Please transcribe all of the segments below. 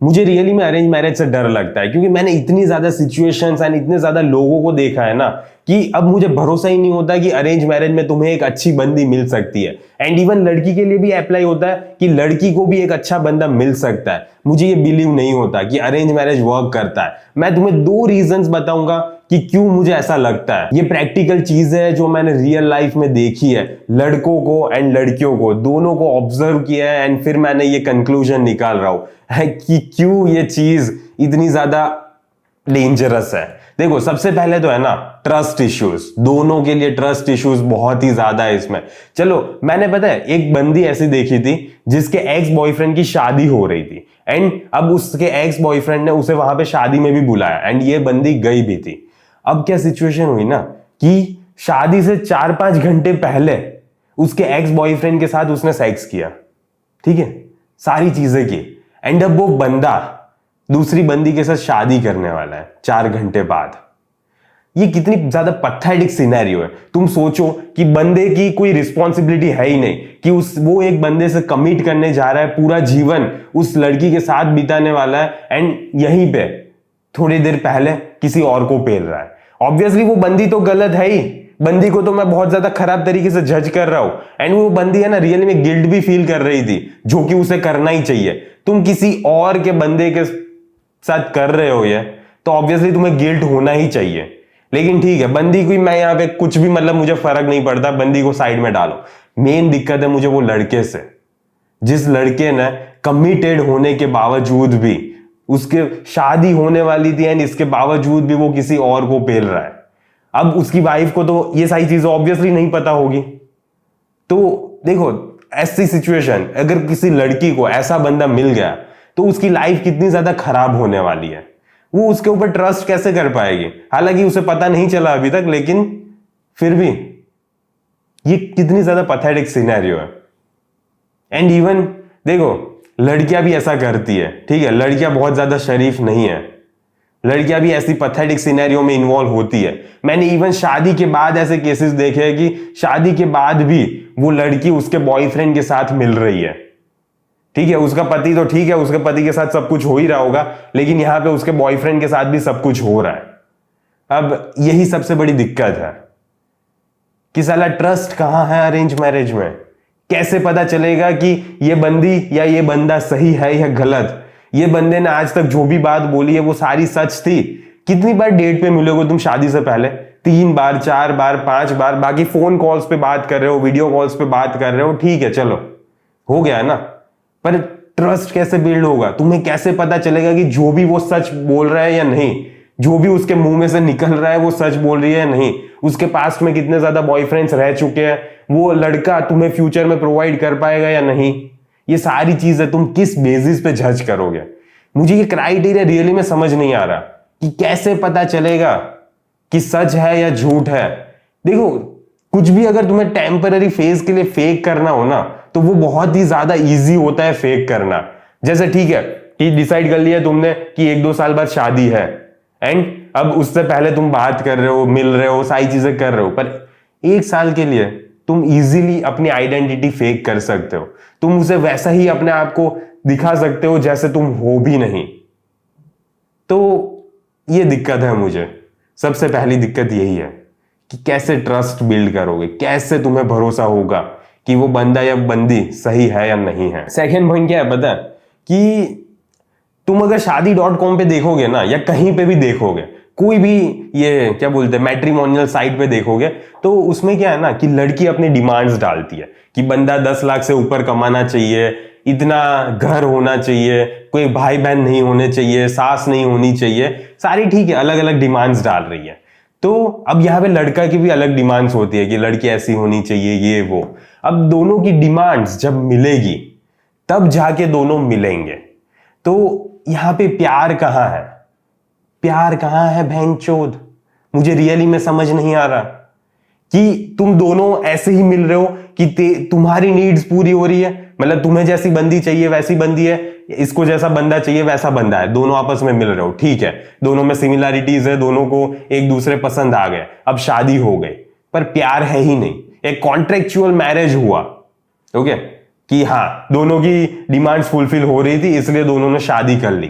मुझे रियली में arrange marriage से डर लगता है, क्योंकि मैंने इतनी ज्यादा सिचुएशंस एंड इतने ज्यादा लोगों को देखा है ना कि अब मुझे भरोसा ही नहीं होता कि अरेंज मैरिज में तुम्हें एक अच्छी बंदी मिल सकती है। एंड इवन लड़की के लिए भी अप्लाई होता है कि लड़की को भी एक अच्छा बंदा मिल सकता है। मुझे ये बिलीव नहीं होता कि अरेंज मैरिज वर्क करता है। मैं तुम्हें 2 रीजंस बताऊंगा कि क्यों मुझे ऐसा लगता है। ये प्रैक्टिकल चीज है जो मैंने रियल लाइफ में देखी है, लड़कों को एंड लड़कियों को दोनों को ऑब्जर्व किया है, एंड फिर मैंने ये कंक्लूजन निकाल रहा हूं कि क्यों ये चीज इतनी ज्यादा डेंजरस है। देखो, सबसे पहले तो है ना ट्रस्ट इश्यूज। दोनों के लिए ट्रस्ट इश्यूज बहुत ही ज्यादा है इसमें। चलो, मैंने पता है एक बंदी ऐसी देखी थी जिसके एक्स बॉयफ्रेंड की शादी हो रही थी, एंड अब उसके एक्स बॉयफ्रेंड ने उसे वहां पे शादी में भी बुलाया, एंड ये बंदी गई भी थी। अब क्या सिचुएशन हुई ना कि शादी से 4-5 घंटे पहले उसके एक्स बॉयफ्रेंड के साथ उसने सेक्स किया, ठीक है, सारी चीजें की, एंड अब वो बंदा दूसरी बंदी के साथ शादी करने वाला है 4 घंटे बाद। ये कितनी ज्यादा पैथेटिक सिनेरियो है। तुम सोचो कि बंदे की कोई रिस्पॉन्सिबिलिटी है ही नहीं कि वो एक बंदे से कमिट करने जा रहा है, पूरा जीवन उस लड़की के साथ बिताने वाला है, एंड यहीं पे थोड़ी देर पहले किसी और को पेल रहा है। ऑब्वियसली वो बंदी तो गलत है ही, बंदी को तो मैं बहुत ज्यादा खराब तरीके से जज कर रहा हूं, एंड वो बंदी है ना रियली में गिल्ट भी फील कर रही थी, जो कि उसे करना ही चाहिए। तुम किसी और के बंदे के साथ कर रहे हो ये, तो ऑब्वियसली तुम्हें गिल्ट होना ही चाहिए। लेकिन ठीक है, बंदी को मैं यहाँ पे कुछ भी मतलब मुझे फर्क नहीं पड़ता, बंदी को साइड में डालो। मेन दिक्कत है मुझे वो लड़के से, जिस लड़के ने कमिटेड होने के बावजूद भी, उसके शादी होने वाली थी एंड इसके बावजूद भी वो किसी और को पेल रहा है। अब उसकी वाइफ को तो ये सारी चीजें ऑब्वियसली नहीं पता होगी। तो देखो, ऐसी सिचुएशन अगर किसी लड़की को ऐसा बंदा मिल गया तो उसकी लाइफ कितनी ज्यादा खराब होने वाली है। वो उसके ऊपर ट्रस्ट कैसे कर पाएगी? हालांकि उसे पता नहीं चला अभी तक, लेकिन फिर भी ये कितनी ज्यादा पैथेटिक सिनेरियो है। एंड इवन देखो, लड़कियां भी ऐसा करती है, ठीक है, लड़कियां बहुत ज्यादा शरीफ नहीं है, लड़कियां भी ऐसी पैथेटिक सिनेरियो में इन्वॉल्व होती है। मैंने इवन शादी के बाद ऐसे केसेस देखे हैं कि शादी के बाद भी वो लड़की उसके बॉयफ्रेंड के साथ मिल रही है, ठीक है, उसका पति तो ठीक है, उसके पति के साथ सब कुछ हो ही रहा होगा, लेकिन यहां पे उसके बॉयफ्रेंड के साथ भी सब कुछ हो रहा है। अब यही सबसे बड़ी दिक्कत है कि साला ट्रस्ट कहां है अरेंज मैरिज में। कैसे पता चलेगा कि ये बंदी या ये बंदा सही है या गलत? ये बंदे ने आज तक जो भी बात बोली है वो सारी सच थी। कितनी बार डेट पे मिलोगे तुम शादी से पहले? 3 बार, 4 बार, 5 बार। बाकी फोन कॉल्स पे बात कर रहे हो, वीडियो कॉल्स पे बात कर रहे हो, ठीक है, चलो हो गया ना। पर ट्रस्ट कैसे बिल्ड होगा? तुम्हें कैसे पता चलेगा कि जो भी वो सच बोल रहा है या नहीं, जो भी उसके मुंह में से निकल रहा है वो सच बोल रही है या नहीं? उसके पास्ट में कितने ज्यादा बॉयफ्रेंड्स रह चुके हैं, वो लड़का तुम्हें फ्यूचर में प्रोवाइड कर पाएगा या नहीं? ये सारी चीजें तुम किस बेसिस पे जज करोगे? मुझे ये क्राइटेरिया रियली में समझ नहीं आ रहा कि कैसे पता चलेगा कि सच है या झूठ है। देखो, कुछ भी अगर तुम्हें टेम्पररी फेज के लिए फेक करना हो ना, तो वो बहुत ही ज्यादा इजी होता है फेक करना। जैसे ठीक है कि डिसाइड कर लिया तुमने कि 1-2 साल बाद शादी है, एंड अब उससे पहले तुम बात कर रहे हो, मिल रहे हो, सारी चीजें कर रहे हो, पर 1 साल के लिए तुम इजीली अपनी आइडेंटिटी फेक कर सकते हो। तुम उसे वैसा ही अपने आप को दिखा सकते हो जैसे तुम हो भी नहीं। तो ये दिक्कत है मुझे। सबसे पहली दिक्कत यही है कि कैसे ट्रस्ट बिल्ड करोगे, कैसे तुम्हें भरोसा होगा कि वो बंदा या बंदी सही है या नहीं है। सेकंड पॉइंट क्या है पता है? कि तुम अगर शादी.com पे देखोगे ना, या कहीं पे भी देखोगे, कोई भी ये क्या बोलते हैं मैट्रिमोनियल साइट पे देखोगे, तो उसमें क्या है ना कि लड़की अपनी डिमांड्स डालती है कि बंदा 10 लाख से ऊपर कमाना चाहिए, इतना घर होना चाहिए, कोई भाई बहन नहीं होने चाहिए, सास नहीं होनी चाहिए, सारी ठीक है, अलग अलग डिमांड्स डाल रही है। तो अब यहाँ पे लड़का की भी अलग डिमांड्स होती है कि लड़की ऐसी होनी चाहिए, ये वो। अब दोनों की डिमांड्स जब मिलेगी तब जाके दोनों मिलेंगे। तो यहां पे प्यार कहां है? प्यार कहां है भैंचोद? मुझे रियली में समझ नहीं आ रहा कि तुम दोनों ऐसे ही मिल रहे हो कि तुम्हारी नीड्स पूरी हो रही है, मतलब तुम्हें जैसी बंदी चाहिए वैसी बंदी है, इसको जैसा बंदा चाहिए वैसा बंदा है, दोनों आपस में मिल रहे हो, ठीक है, दोनों में सिमिलैरिटीज है, दोनों को एक दूसरे पसंद आ गए, अब शादी हो गई, पर प्यार है ही नहीं, एक कॉन्ट्रेक्चुअल मैरिज हुआ, ओके, कि हाँ दोनों की डिमांड्स फुलफिल हो रही थी इसलिए दोनों ने शादी कर ली।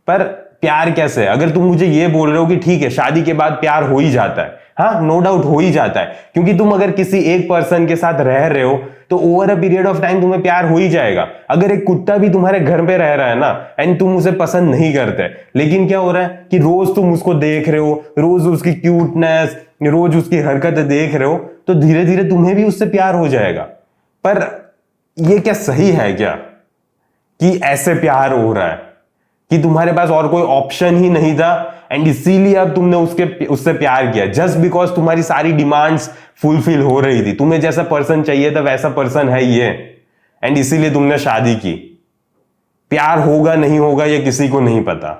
पर प्यार कैसे है? अगर तुम मुझे ये बोल रहे हो कि ठीक है शादी के बाद प्यार हो ही जाता है, हाँ नो डाउट हो ही जाता है, क्योंकि तुम अगर किसी एक पर्सन के साथ रह रहे हो तो over a period of time तुम्हें प्यार हो ही जाएगा। अगर एक कुत्ता भी तुम्हारे घर पे रह रहा है ना एंड तुम उसे पसंद नहीं करते, लेकिन क्या हो रहा है कि रोज तुम उसको देख रहे हो, रोज उसकी क्यूटनेस, रोज उसकी हरकतें देख रहे हो, तो धीरे धीरे तुम्हें भी उससे प्यार हो जाएगा। पर ये क्या सही है क्या कि ऐसे प्यार हो रहा है कि तुम्हारे पास और कोई ऑप्शन ही नहीं था एंड इसीलिए अब तुमने उससे प्यार किया जस्ट बिकॉज तुम्हारी सारी डिमांड्स फुलफिल हो रही थी, तुम्हें जैसा पर्सन चाहिए था वैसा पर्सन है ये, एंड इसीलिए तुमने शादी की। प्यार होगा नहीं होगा ये किसी को नहीं पता,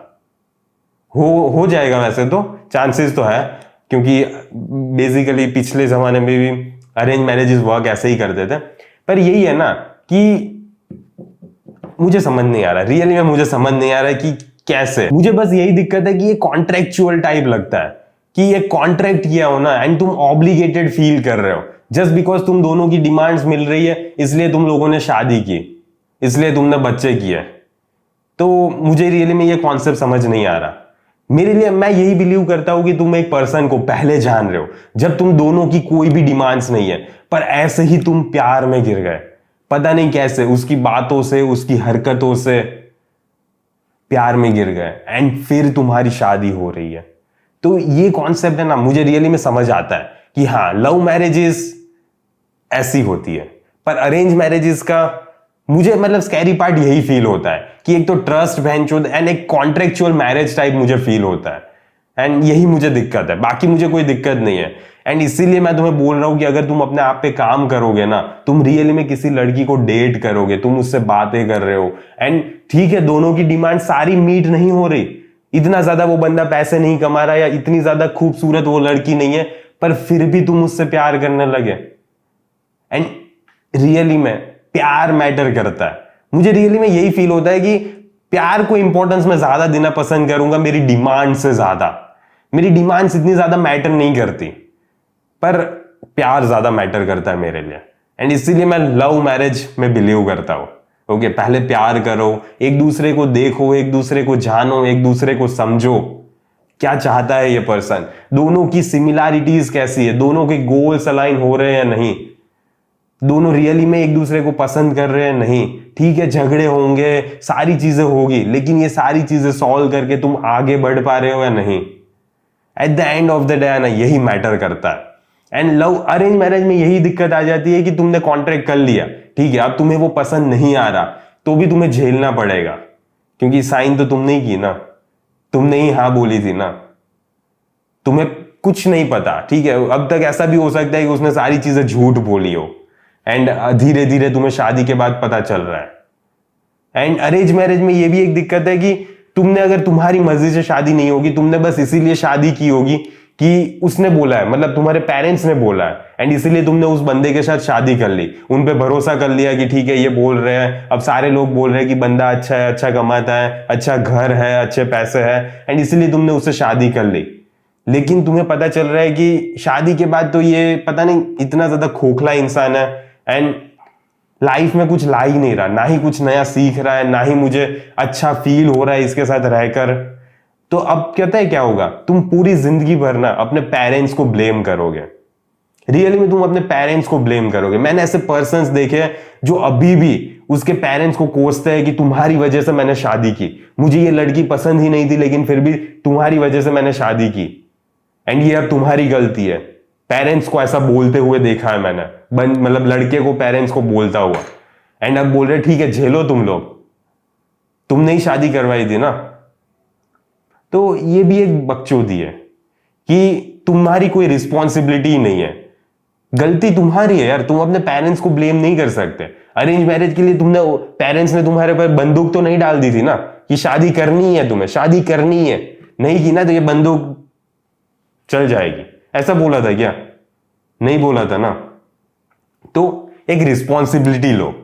हो जाएगा वैसे तो चांसेस तो है, क्योंकि बेसिकली पिछले जमाने में भी अरेंज मैरिजेस वर्क ऐसे ही करते थे। पर यही है ना कि मुझे समझ नहीं आ रहा, रियली में मुझे समझ नहीं आ रहा है कि कैसे। मुझे बस यही दिक्कत है कि ये कॉन्ट्रेक्चुअल टाइप लगता है कि ये कॉन्ट्रैक्ट किया हो ना एंड तुम ऑब्लिगेटेड फील कर रहे हो जस्ट बिकॉज तुम दोनों की डिमांड्स मिल रही है, इसलिए तुम लोगों ने शादी की, इसलिए तुमने बच्चे किए। तो मुझे रियली में ये कॉन्सेप्ट समझ नहीं आ रहा। मेरे लिए मैं यही बिलीव करता हूं कि तुम एक पर्सन को पहले जान रहे हो जब तुम दोनों की कोई भी डिमांड्स नहीं है, पर ऐसे ही तुम प्यार में गिर गए, पता नहीं कैसे, उसकी बातों से उसकी हरकतों से प्यार में गिर गए एंड फिर तुम्हारी शादी हो रही है। तो ये कॉन्सेप्ट है ना, मुझे रियली में समझ आता है कि हाँ लव मैरिजेस ऐसी होती है, पर अरेंज मैरिजेस का मुझे मतलब स्कैरी पार्ट यही फील होता है कि एक तो ट्रस्ट बहनचोद एंड एक कॉन्ट्रेक्चुअल मैरिज टाइप मुझे फील होता है, एंड यही मुझे दिक्कत है, बाकी मुझे कोई दिक्कत नहीं है। एंड इसीलिए मैं तुम्हें बोल रहा हूं कि अगर तुम अपने आप पे काम करोगे ना, तुम रियली में किसी लड़की को डेट करोगे, तुम उससे बातें कर रहे हो एंड ठीक है दोनों की डिमांड सारी मीट नहीं हो रही, इतना ज्यादा वो बंदा पैसे नहीं कमा रहा या इतनी ज्यादा खूबसूरत वो लड़की नहीं है, पर फिर भी तुम उससे प्यार करने लगे। एंड रियली में प्यार मैटर करता है, मुझे रियली में यही फील होता है कि प्यार को इंपॉर्टेंस मैं ज्यादा देना पसंद करूंगा मेरी डिमांड से ज्यादा। मेरी डिमांड्स इतनी ज्यादा मैटर नहीं करती, पर प्यार ज्यादा मैटर करता है मेरे लिए, एंड इसीलिए मैं लव मैरिज में बिलीव करता हूं। ओके, पहले प्यार करो, एक दूसरे को देखो, एक दूसरे को जानो, एक दूसरे को समझो, क्या चाहता है ये पर्सन, दोनों की सिमिलैरिटीज कैसी है, दोनों के गोल्स अलाइन हो रहे हैं या नहीं, दोनों रियली में एक दूसरे को पसंद कर रहे हैं नहीं। ठीक है झगड़े होंगे, सारी चीजें होगी, लेकिन ये सारी चीजें सॉल्व करके तुम आगे बढ़ पा रहे हो या नहीं। At the end of the day ना यही मैटर करता है। एंड लव अरेंज मैरिज में यही दिक्कत आ जाती है कि तुमने कॉन्ट्रैक्ट कर लिया, ठीक है, अब तुम्हें वो पसंद नहीं आ रहा तो भी तुम्हें झेलना पड़ेगा, क्योंकि साइन तो तुमने ही की ना, तुमने ही हाँ बोली थी ना, तुम्हें कुछ नहीं पता। ठीक है, अब तक ऐसा भी हो सकता है कि उसने सारी चीजें झूठ बोली हो एंड धीरे धीरे तुम्हें शादी के बाद पता चल रहा है। एंड अरेंज मैरिज में ये भी एक दिक्कत है कि तुमने अगर तुम्हारी मर्जी से शादी नहीं होगी, तुमने बस इसीलिए शादी की होगी कि उसने बोला है, मतलब तुम्हारे पेरेंट्स ने बोला है, एंड इसीलिए तुमने उस बंदे के साथ शादी कर ली, उन पे भरोसा कर लिया कि ठीक है ये बोल रहे हैं, अब सारे लोग बोल रहे हैं कि बंदा अच्छा है, अच्छा कमाता है, अच्छा घर है, अच्छे पैसे है, एंड इसीलिए तुमने उससे शादी कर ली। लेकिन तुम्हें पता चल रहा है कि शादी के बाद तो ये पता नहीं इतना ज्यादा खोखला इंसान है एंड लाइफ में कुछ ला ही नहीं रहा, ना ही कुछ नया सीख रहा है, ना ही मुझे अच्छा फील हो रहा है इसके साथ रहकर। तो अब कहता है क्या होगा, तुम पूरी जिंदगी भर ना अपने पेरेंट्स को ब्लेम करोगे, रियली में तुम अपने पेरेंट्स को ब्लेम करोगे। मैंने ऐसे पर्सन्स देखे हैं जो अभी भी उसके पेरेंट्स को कोसते हैं कि तुम्हारी वजह से मैंने शादी की, मुझे ये लड़की पसंद ही नहीं थी लेकिन फिर भी तुम्हारी वजह से मैंने शादी की एंड ये अब तुम्हारी गलती है। पेरेंट्स को ऐसा बोलते हुए देखा है मैंने, मतलब लड़के को पेरेंट्स को बोलता हुआ, एंड अब बोल रहे ठीक है झेलो तुम लोग, तुमने ही शादी करवाई थी ना। तो ये भी एक बकचोदी है कि तुम्हारी कोई रिस्पॉन्सिबिलिटी नहीं है, गलती तुम्हारी है यार, तुम अपने पेरेंट्स को ब्लेम नहीं कर सकते। अरेंज मैरिज के लिए तुमने, पेरेंट्स ने तुम्हारे पर बंदूक तो नहीं डाल दी थी ना कि शादी करनी है, तुम्हें शादी करनी है, नहीं की ना तो ये बंदूक चल जाएगी, ऐसा बोला था क्या? नहीं बोला था ना। तो एक रिस्पॉन्सिबिलिटी लो,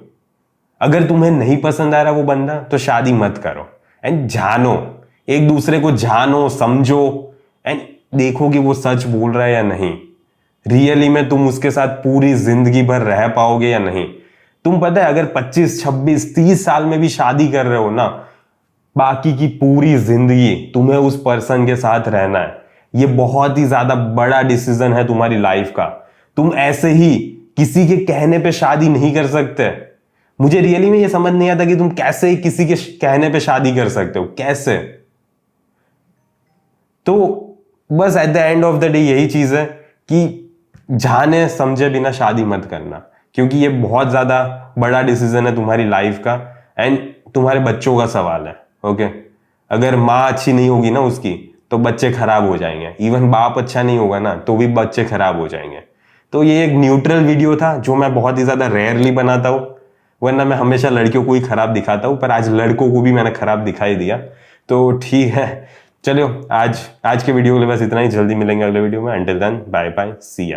अगर तुम्हें नहीं पसंद आ रहा वो बंदा तो शादी मत करो, एंड जानो, एक दूसरे को जानो, समझो, एंड देखो कि वो सच बोल रहा है या नहीं, रियली में तुम उसके साथ पूरी जिंदगी भर रह पाओगे या नहीं। तुम पता है अगर 25, 26, 30 साल में भी शादी कर रहे हो ना, बाकी की पूरी जिंदगी तुम्हें उस पर्सन के साथ रहना है। ये बहुत ही ज्यादा बड़ा डिसीजन है तुम्हारी लाइफ का। तुम ऐसे ही किसी के कहने पे शादी नहीं कर सकते। मुझे रियली में ये समझ नहीं आता कि तुम कैसे किसी के कहने पे शादी कर सकते हो, कैसे। तो बस at the end of the day यही चीज है कि जाने समझे बिना शादी मत करना, क्योंकि ये बहुत ज्यादा बड़ा डिसीजन है तुम्हारी लाइफ का एंड तुम्हारे बच्चों का सवाल है। ओके, अगर माँ अच्छी नहीं होगी ना उसकी, तो बच्चे खराब हो जाएंगे। इवन बाप अच्छा नहीं होगा ना, तो भी बच्चे खराब हो जाएंगे। तो ये एक न्यूट्रल वीडियो था जो मैं बहुत ही ज्यादा रेयरली बनाता हूँ, वरना मैं हमेशा लड़कियों को ही खराब दिखाता हूँ, पर आज लड़कों को भी मैंने खराब दिखाई दिया। तो ठीक है, चलो आज के वीडियो के लिए बस इतना ही। जल्दी मिलेंगे अगले वीडियो में। अंटिल देन बाय बाय, सी या।